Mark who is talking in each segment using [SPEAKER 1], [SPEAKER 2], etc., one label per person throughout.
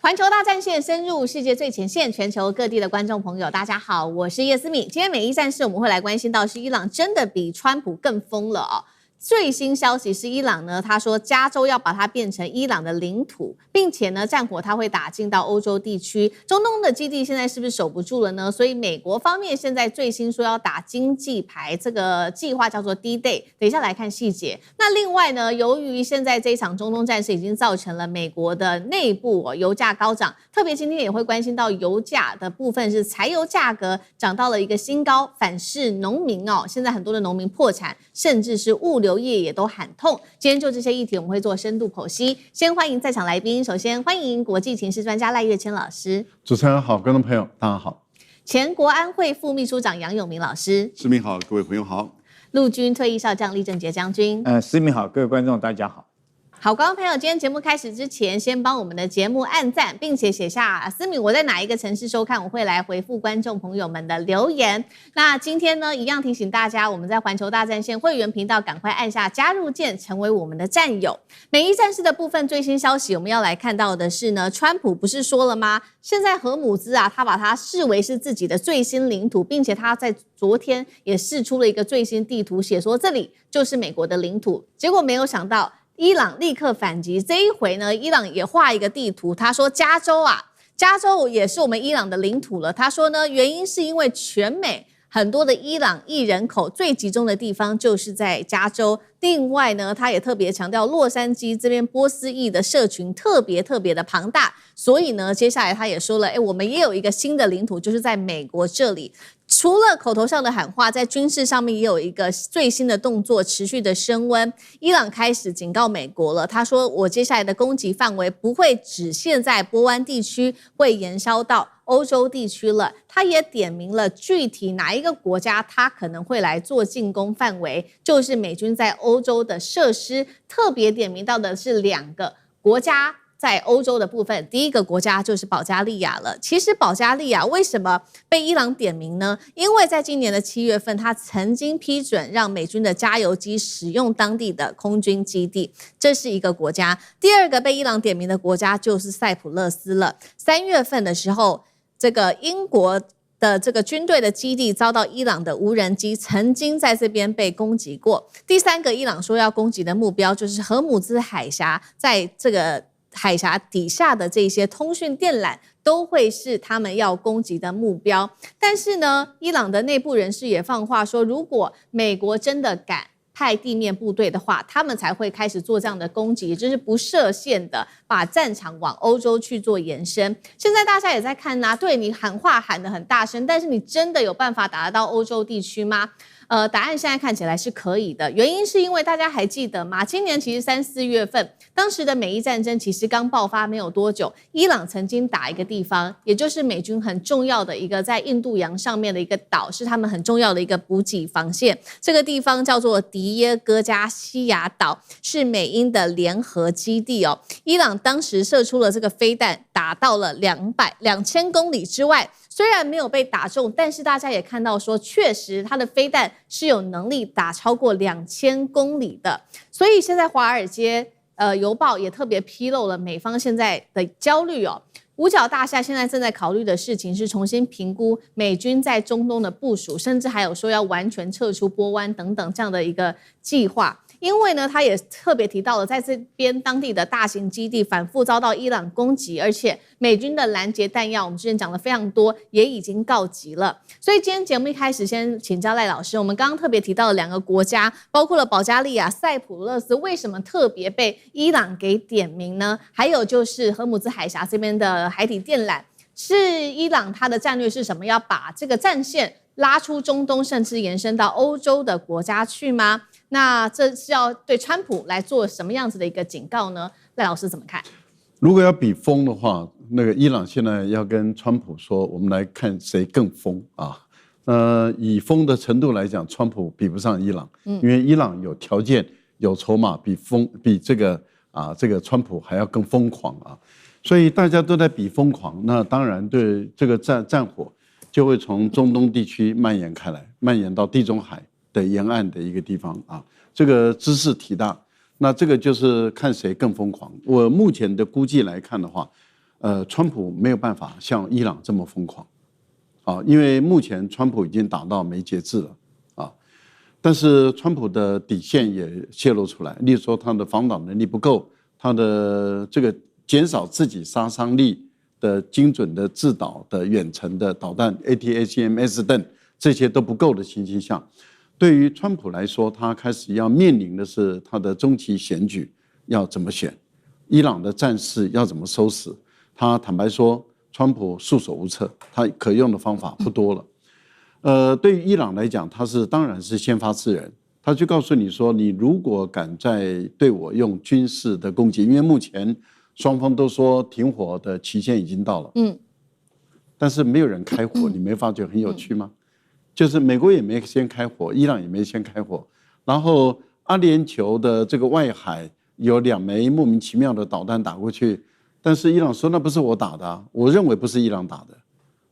[SPEAKER 1] 环球大战线深入世界最前线，全球各地的观众朋友，大家好，我是叶思敏。今天每一战事我们会来关心到是伊朗真的比川普更疯了哦。最新消息是伊朗呢，他说加州要把它变成伊朗的领土，并且呢战火它会打进到欧洲地区，中东的基地现在是不是守不住了呢？所以美国方面现在最新说要打经济牌，这个计划叫做 D-Day， 等一下来看细节。那另外呢，由于现在这一场中东战事已经造成了美国的内部油价高涨，特别今天也会关心到油价的部分，是柴油价格涨到了一个新高，反噬农民哦，现在很多的农民破产，甚至是物流业也都喊痛。今天就这些议题我们会做深度剖析，先欢迎在场来宾，首先欢迎国际情势专家赖岳谦老师。
[SPEAKER 2] 主持人好，观众朋友大家好。
[SPEAKER 1] 前国安会副秘书长杨永明老师。
[SPEAKER 3] 思敏好，各位朋友好。
[SPEAKER 1] 陆军退役少将厉正杰将军。
[SPEAKER 4] 思敏好，各位观众大家好。
[SPEAKER 1] 好，观众朋友，今天节目开始之前，先帮我们的节目按赞，并且写下思敏我在哪一个城市收看，我会来回复观众朋友们的留言。那今天呢，一样提醒大家，我们在环球大战线会员频道赶快按下加入键，成为我们的战友。美伊战事的部分最新消息，我们要来看到的是呢，川普不是说了吗？现在荷姆兹啊，他把它视为是自己的最新领土，并且他在昨天也释出了一个最新地图，写说这里就是美国的领土。结果没有想到，伊朗立刻反击，这一回呢，伊朗也画一个地图，他说加州也是我们伊朗的领土了。他说呢，原因是因为全美很多的伊朗裔人口最集中的地方就是在加州。另外呢，他也特别强调洛杉矶这边波斯裔的社群特别的庞大，所以呢，接下来他也说了，我们也有一个新的领土，就是在美国这里。除了口头上的喊话，在军事上面也有一个最新的动作持续的升温。伊朗开始警告美国了，他说我接下来的攻击范围不会只限在波湾地区，会延烧到欧洲地区了。他也点明了具体哪一个国家他可能会来做进攻范围，就是美军在欧洲的设施，特别点名到的是2个国家。在欧洲的部分，第一个国家就是保加利亚了。其实保加利亚为什么被伊朗点名呢？因为在今年的7月份，他曾经批准让美军的加油机使用当地的空军基地，这是一个国家。第二个被伊朗点名的国家就是塞浦路斯了。3月份的时候，这个英国的这个军队的基地遭到伊朗的无人机曾经在这边被攻击过。第3个伊朗说要攻击的目标就是荷姆兹海峡，在这个海峡底下的这些通讯电缆都会是他们要攻击的目标。但是呢，伊朗的内部人士也放话说，如果美国真的敢派地面部队的话，他们才会开始做这样的攻击，也就是不设限的把战场往欧洲去做延伸。现在大家也在看啊，对，你喊话喊得很大声，但是你真的有办法打得到欧洲地区吗？答案现在看起来是可以的，原因是因为大家还记得吗？今年其实3、4月份，当时的美伊战争其实刚爆发没有多久，伊朗曾经打一个地方，也就是美军很重要的一个在印度洋上面的一个岛，是他们很重要的一个补给防线。这个地方叫做迪耶戈加西亚岛，是美英的联合基地哦。伊朗当时射出了这个飞弹，打到了2000公里之外。虽然没有被打中，但是大家也看到说，确实它的飞弹是有能力打超过2000公里的。所以现在华尔街邮报也特别披露了美方现在的焦虑哦。五角大厦现在正在考虑的事情是重新评估美军在中东的部署，甚至还有说要完全撤出波湾等等这样的一个计划。因为呢，他也特别提到了，在这边当地的大型基地反复遭到伊朗攻击，而且美军的拦截弹药，我们之前讲了非常多，也已经告急了。所以今天节目一开始先请教赖老师，我们刚刚特别提到的2个国家，包括了保加利亚、塞浦路斯，为什么特别被伊朗给点名呢？还有就是荷姆兹海峡这边的海底电缆，是伊朗它的战略是什么？要把这个战线拉出中东，甚至延伸到欧洲的国家去吗？那这是要对川普来做什么样子的一个警告呢？赖老师怎么看？
[SPEAKER 2] 如果要比疯的话，那个伊朗现在要跟川普说，我们来看谁更疯啊？以疯的程度来讲，川普比不上伊朗，因为伊朗有条件、有筹码，比这个川普还要更疯狂啊！所以大家都在比疯狂，那当然对这个战火就会从中东地区蔓延开来，蔓延到地中海的沿岸的一个地方啊，这个茲事体大，那这个就是看谁更疯狂。我目前的估计来看的话，川普没有办法像伊朗这么疯狂，啊，因为目前川普已经打到没节制了，啊，但是川普的底线也泄露出来，例如说他的防导能力不够，他的这个减少自己杀伤力的精准的制导的远程的导弹 ATACMS 等这些都不够的情形下，对于川普来说，他开始要面临的是他的中期选举要怎么选，伊朗的战事要怎么收拾。他坦白说，川普束手无策，他可用的方法不多了。对于伊朗来讲，他当然是先发制人，他就告诉你说，你如果敢再对我用军事的攻击，因为目前双方都说停火的期限已经到了，但是没有人开火，你没发觉很有趣吗？就是美国也没先开火，伊朗也没先开火，然后阿联酋的这个外海有2枚莫名其妙的导弹打过去。但是伊朗说那不是我打的啊，我认为不是伊朗打的，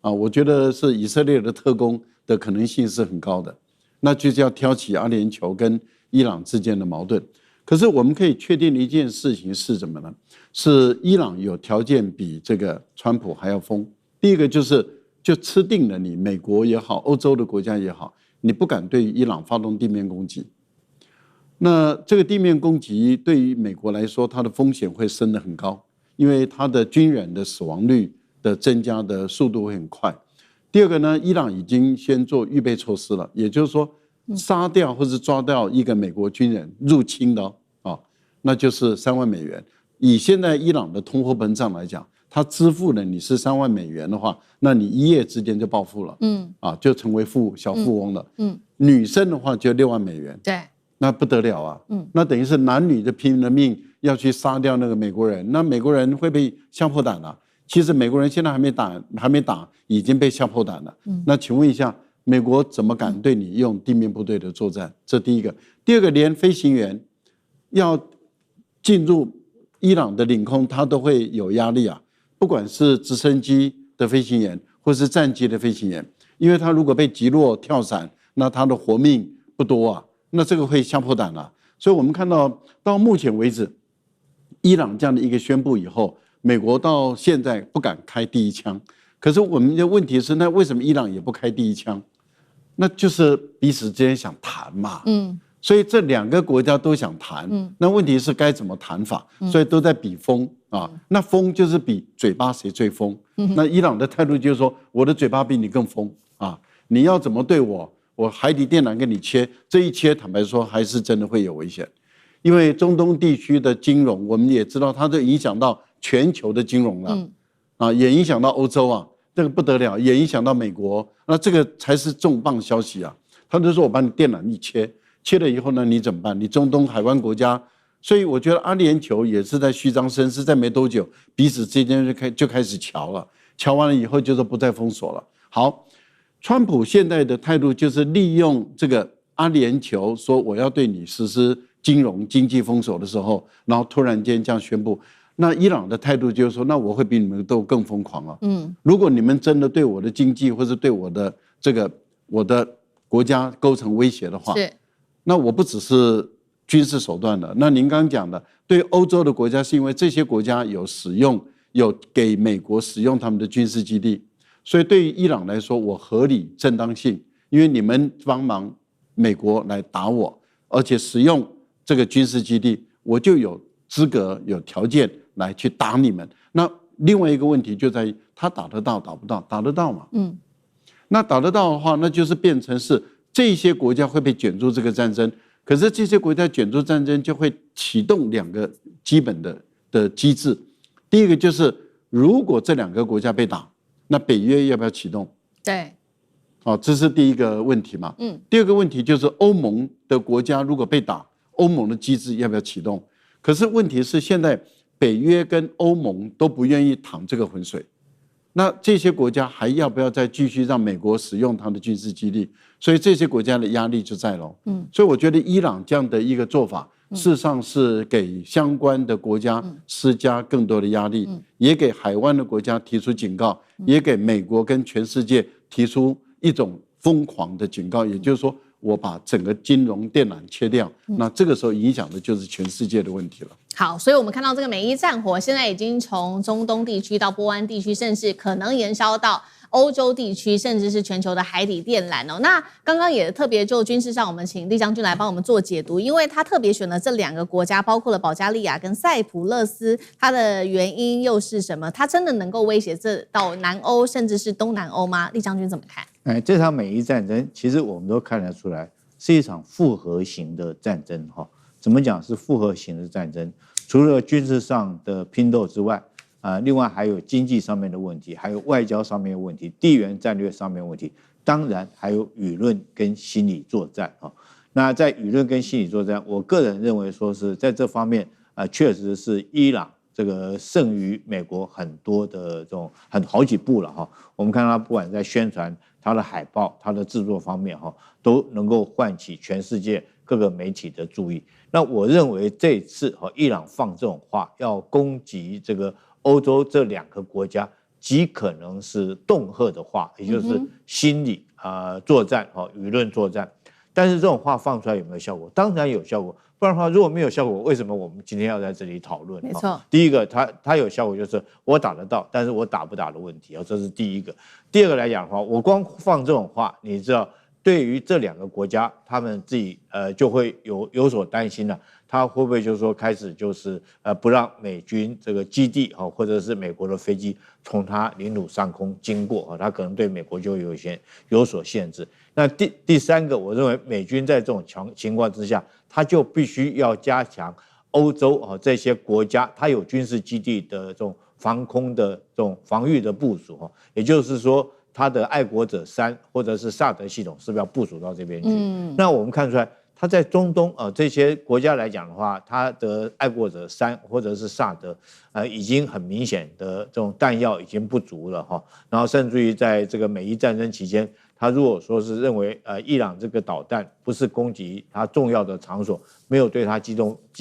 [SPEAKER 2] 啊，我觉得是以色列的特工的可能性是很高的，那就是要挑起阿联酋跟伊朗之间的矛盾。可是我们可以确定的一件事情是什么呢？是伊朗有条件比这个川普还要疯。第一个就吃定了你，美国也好，欧洲的国家也好，你不敢对伊朗发动地面攻击。那这个地面攻击对于美国来说，它的风险会升得很高。因为他的军人的死亡率的增加的速度会很快。第二个呢，伊朗已经先做预备措施了，也就是说，杀掉或是抓掉一个美国军人入侵的啊，那就是3万美元。以现在伊朗的通货膨胀来讲，他支付了你是3万美元的话，那你一夜之间就暴富了，就成为小富翁了。女生的话就6万美元，
[SPEAKER 1] 对，
[SPEAKER 2] 那不得了啊，那等于是男女的拼了命。要去杀掉那个美国人，那美国人会被吓破胆了。其实美国人现在还没打，已经被吓破胆了。那请问一下，美国怎么敢对你用地面部队的作战？这第一个。第二个，连飞行员要进入伊朗的领空，他都会有压力啊。不管是直升机的飞行员，或是战机的飞行员，因为他如果被击落跳伞，那他的活命不多啊。那这个会吓破胆了。所以我们看到目前为止。伊朗这样的一个宣布以后，美国到现在不敢开第一枪。可是我们的问题是，那为什么伊朗也不开第一枪？那就是彼此之间想谈嘛。所以这2个国家都想谈。那问题是该怎么谈法？所以都在比疯啊。那疯就是比嘴巴谁最疯。那伊朗的态度就是说，我的嘴巴比你更疯啊！你要怎么对我？我海底电缆跟你切，这一切坦白说还是真的会有危险。因为中东地区的金融，我们也知道它都影响到全球的金融了，也影响到欧洲啊，这个不得了，也影响到美国，那这个才是重磅消息啊！他就说我把你电缆一切了以后呢，你怎么办？你中东海湾国家，所以我觉得阿联酋也是在虚张声势，在没多久，彼此之间就开始瞧了，瞧完了以后就说不再封锁了。好，川普现在的态度就是利用这个阿联酋说我要对你实施金融经济封锁的时候，然后突然间这样宣布，那伊朗的态度就是说，那我会比你们都更疯狂啊！如果你们真的对我的经济或是对我的我的国家构成威胁的话，那我不只是军事手段了。那您刚刚讲的，对欧洲的国家是因为这些国家有给美国使用他们的军事基地，所以对于伊朗来说，我合理正当性，因为你们帮忙美国来打我，而且使用这个军事基地，我就有资格有条件来去打你们。那另外一个问题就在于他打得到打不到？打得到嘛？那打得到的话，那就是变成是这些国家会被卷入这个战争。可是这些国家卷入战争就会启动2个基本的机制。第一个就是如果这2个国家被打，那北约要不要启动？
[SPEAKER 1] 对。
[SPEAKER 2] 这是第一个问题嘛。第二个问题就是欧盟的国家如果被打，欧盟的机制要不要启动？可是问题是现在北约跟欧盟都不愿意淌这个浑水，那这些国家还要不要再继续让美国使用它的军事基地？所以这些国家的压力就在了。所以我觉得伊朗这样的一个做法，事实上是给相关的国家施加更多的压力，也给海湾的国家提出警告，也给美国跟全世界提出一种疯狂的警告，也就是说，我把整个金融电缆切掉，那这个时候影响的就是全世界的问题了。
[SPEAKER 1] 好，所以我们看到这个美伊战火现在已经从中东地区到波湾地区，甚至可能延烧到欧洲地区，甚至是全球的海底电缆哦。那刚刚也特别就军事上，我们请厉将军来帮我们做解读，因为他特别选了这2个国家，包括了保加利亚跟塞浦路斯，它的原因又是什么？它真的能够威胁这到南欧甚至是东南欧吗？厉将军怎么看？
[SPEAKER 4] 这场美伊战争其实我们都看得出来是一场复合型的战争哈。怎么讲是复合型的战争？除了军事上的拼斗之外，另外还有经济上面的问题，还有外交上面的问题，地缘战略上面的问题，当然还有舆论跟心理作战啊。那在舆论跟心理作战，我个人认为说是在这方面确实是伊朗这个胜于美国很多的这种好几步了哈。我们看到他不管在宣传他的海报、他的制作方面哈，都能够唤起全世界各个媒体的注意。那我认为这次伊朗放这种话，要攻击这个欧洲这2个国家，极可能是恫吓的话，也就是心理作战舆论作战。但是这种话放出来有没有效果？当然有效果，不然的话如果没有效果，为什么我们今天要在这里讨论？
[SPEAKER 1] 没错，
[SPEAKER 4] 第一个它有效果，就是我打得到，但是我打不打的问题这是第一个。第二个来讲的话，我光放这种话，你知道。对于这2个国家，他们自己就会有所担心了。他会不会就是说开始就是不让美军这个基地或者是美国的飞机从他领土上空经过他可能对美国就有所限制。那第3个，我认为美军在这种情况之下，他就必须要加强欧洲这些国家他有军事基地的这种防空的这种防御的部署也就是说。他的爱国者3或者是萨德系统是不是要部署到这边去？那我们看出来，他在中东这些国家来讲的话，他的爱国者3或者是萨德已经很明显的这种弹药已经不足了然后甚至于在这个美伊战争期间，他如果说是认为伊朗这个导弹不是攻击他重要的场所，没有对他基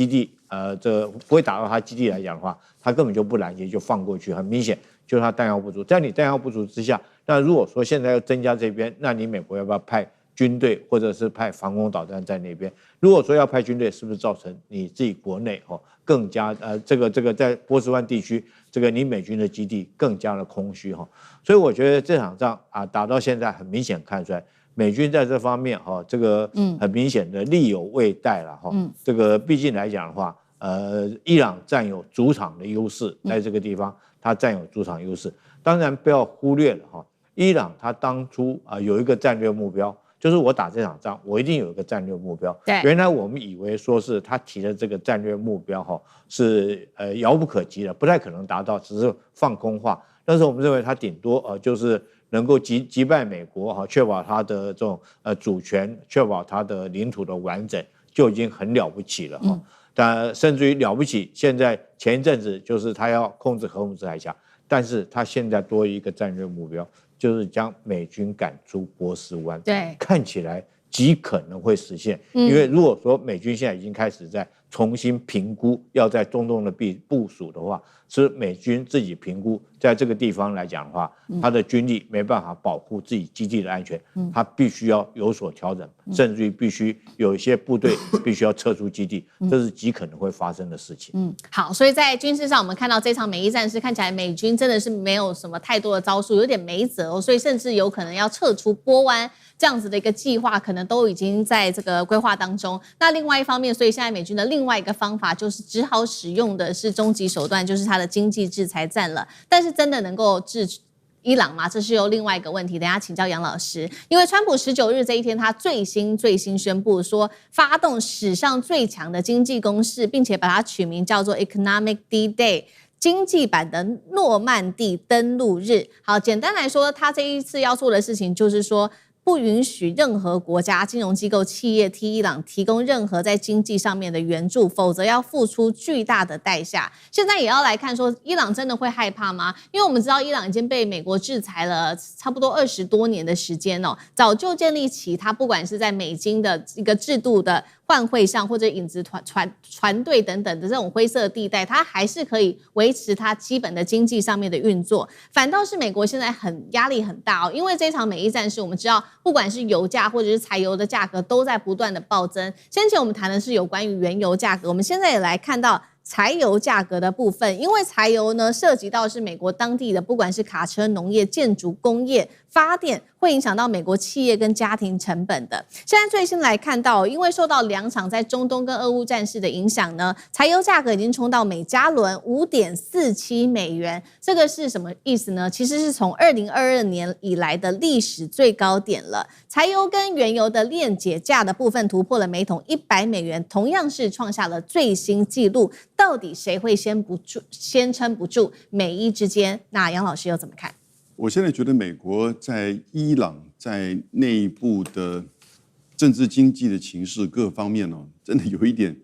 [SPEAKER 4] 地这不会打到他基地来讲的话，他根本就不拦截就放过去，很明显就是他弹药不足。在你弹药不足之下，那如果说现在要增加这边，那你美国要不要派军队或者是派防空导弹在那边？如果说要派军队，是不是造成你自己国内更加这个在波斯湾地区这个你美军的基地更加的空虚所以我觉得这场仗打到现在很明显看出来，美军在这方面这个很明显的力有未逮了这个毕竟来讲的话，伊朗占有主场的优势，在这个地方它占有主场优势，当然不要忽略了伊朗他当初有一个战略目标，就是我打这场仗，我一定有一个战略目标。原来我们以为说是他提的这个战略目标是遥不可及的，不太可能达到，只是放空话。但是我们认为他顶多就是能够击败美国确保他的这种主权，确保他的领土的完整，就已经很了不起了但甚至于了不起，现在前一阵子就是他要控制荷姆斯海峡，但是他现在多一个战略目标。就是将美军赶出波斯湾，
[SPEAKER 1] 对，
[SPEAKER 4] 看起来极可能会实现。因为如果说美军现在已经开始在重新评估要在中东的部署的话，是美军自己评估，在这个地方来讲的话，他的军力没办法保护自己基地的安全，他必须要有所调整，甚至于必须有一些部队必须要撤出基地，这是极可能会发生的事情。
[SPEAKER 1] 好，所以在军事上，我们看到这场美伊战事看起来美军真的是没有什么太多的招数，有点没辙所以甚至有可能要撤出波湾这样子的一个计划，可能都已经在这个规划当中。那另外一方面，所以现在美军的另外一个方法就是只好使用的是终极手段，就是它的经济制裁战了。但是真的能够制伊朗吗？这是有另外一个问题，等一下请教杨老师。因为川普19日这一天，他最新宣布说，发动史上最强的经济攻势，并且把它取名叫做 Economic D-Day。经济版的诺曼底登陆日。好，简单来说，他这一次要做的事情就是说，不允许任何国家、金融机构、企业替伊朗提供任何在经济上面的援助，否则要付出巨大的代价。现在也要来看说，伊朗真的会害怕吗？因为我们知道伊朗已经被美国制裁了差不多20多年的时间早就建立起它不管是在美金的一个制度的换汇上或者影子船队等等的这种灰色地带，它还是可以维持它基本的经济上面的运作。反倒是美国现在压力很大哦，因为这场美伊战事，我们知道不管是油价或者是柴油的价格都在不断的暴增。先前我们谈的是有关于原油价格，我们现在也来看到柴油价格的部分，因为柴油呢涉及到是美国当地的，不管是卡车、农业、建筑、工业、发电，会影响到美国企业跟家庭成本的。现在最新来看到，因为受到2场在中东跟俄乌战事的影响呢，柴油价格已经冲到每加仑5.47美元，这个是什么意思呢？其实是从2022年以来的历史最高点了。柴油跟原油的链解价的部分突破了每桶100美元，同样是创下了最新纪录。到底谁会先撑不住美伊之间？那杨老师又怎么看？
[SPEAKER 3] 我现在觉得美国在伊朗在内部的政治经济的情势各方面真的有一点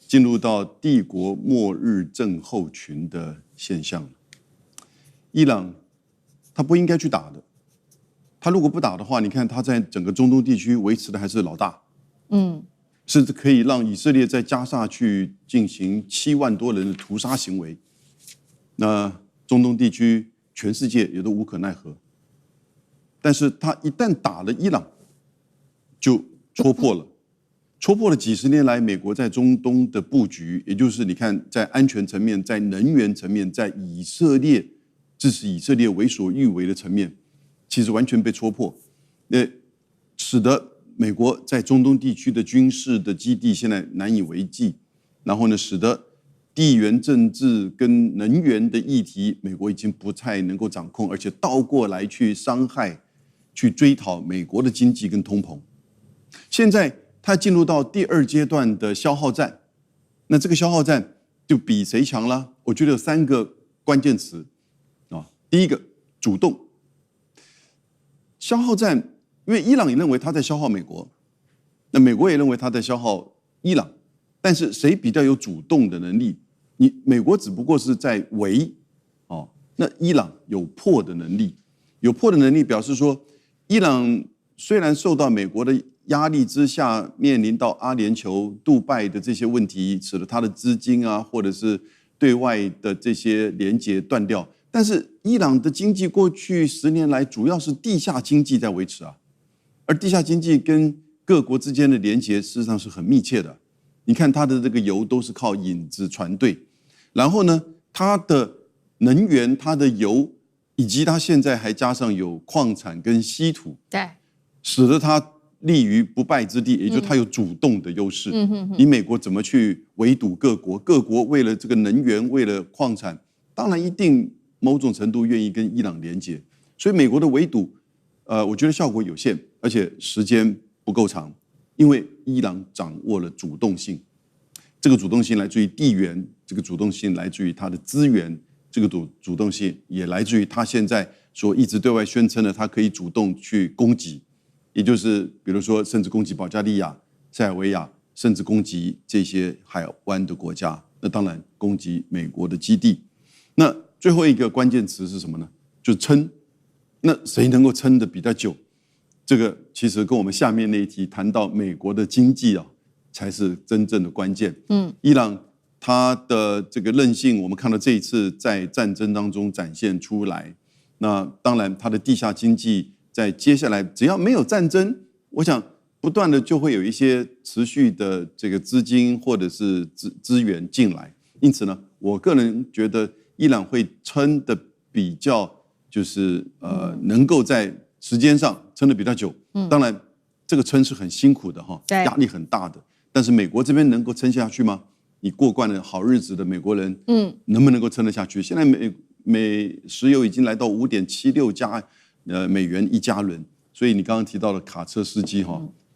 [SPEAKER 3] 进入到帝国末日症候群的现象。伊朗他不应该去打的，他如果不打的话，你看他在整个中东地区维持的还是老大，甚至可以让以色列在加沙去进行7万多人的屠杀行为。那中东地区全世界也都无可奈何。但是他一旦打了伊朗，就戳破了几十年来美国在中东的布局，也就是你看在安全层面、在能源层面、在以色列支持以色列为所欲为的层面，其实完全被戳破，使得美国在中东地区的军事的基地现在难以为继，然后呢，使得地缘政治跟能源的议题，美国已经不太能够掌控，而且倒过来去伤害、去追讨美国的经济跟通膨。现在它进入到第2阶段的消耗战，那这个消耗战就比谁强了？我觉得有3个关键词啊。第一个，主动。消耗战，因为伊朗也认为他在消耗美国，那美国也认为他在消耗伊朗，但是谁比较有主动的能力？美国只不过是在围，那伊朗有破的能力，有破的能力表示说，伊朗虽然受到美国的压力之下，面临到阿联酋、杜拜的这些问题，使得他的资金啊，或者是对外的这些连结断掉，但是伊朗的经济过去10年来主要是地下经济在维持啊。而地下经济跟各国之间的连结事实上是很密切的。你看它的这个油都是靠影子船队，然后呢，它的能源、它的油，以及它现在还加上有矿产跟稀土，
[SPEAKER 1] 对，
[SPEAKER 3] 使得它立于不败之地，也就是它有主动的优势。你美国怎么去围堵各国？各国为了这个能源，为了矿产，当然一定某种程度愿意跟伊朗连结。所以美国的围堵，我觉得效果有限，而且时间不够长，因为伊朗掌握了主动性。这个主动性来自于地缘，这个主动性来自于它的资源，这个主动性也来自于它现在所一直对外宣称的，它可以主动去攻击，也就是比如说甚至攻击保加利亚、塞尔维亚，甚至攻击这些海湾的国家，那当然攻击美国的基地。那最后一个关键词是什么呢？就是撑。那谁能够撑得比较久？这个其实跟我们下面那一题谈到美国的经济才是真正的关键。伊朗它的这个韧性，我们看到这一次在战争当中展现出来。那当然，它的地下经济在接下来只要没有战争，我想不断的就会有一些持续的这个资金或者是资源进来。因此呢，我个人觉得伊朗会撑得比较。就是能够在时间上撑得比较久，当然这个撑是很辛苦的压力很大的。但是美国这边能够撑下去吗？你过惯了好日子的美国人，能不能够撑得下去？现在美石油已经来到5.76美元1加仑，所以你刚刚提到的卡车司机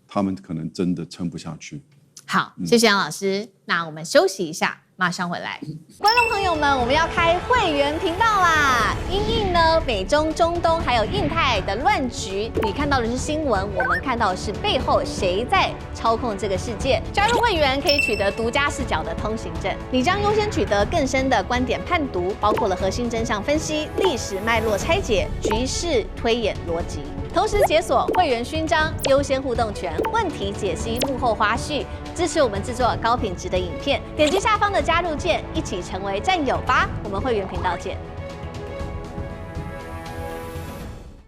[SPEAKER 3] 他们可能真的撑不下去。
[SPEAKER 1] 好，谢谢杨老师。那我们休息一下，马上回来。观众朋友们，我们要开会员频道啦！因应呢美中、中东还有印太的乱局，你看到的是新闻，我们看到的是背后谁在操控这个世界。加入会员可以取得独家视角的通行证，你将优先取得更深的观点判读，包括了核心真相分析、历史脉络拆解、局势推演逻辑。同时解锁会员勋章、优先互动权、问题解析、幕后花絮，支持我们制作高品质的影片。点击下方的加入键，一起成为战友吧！我们会员频道见。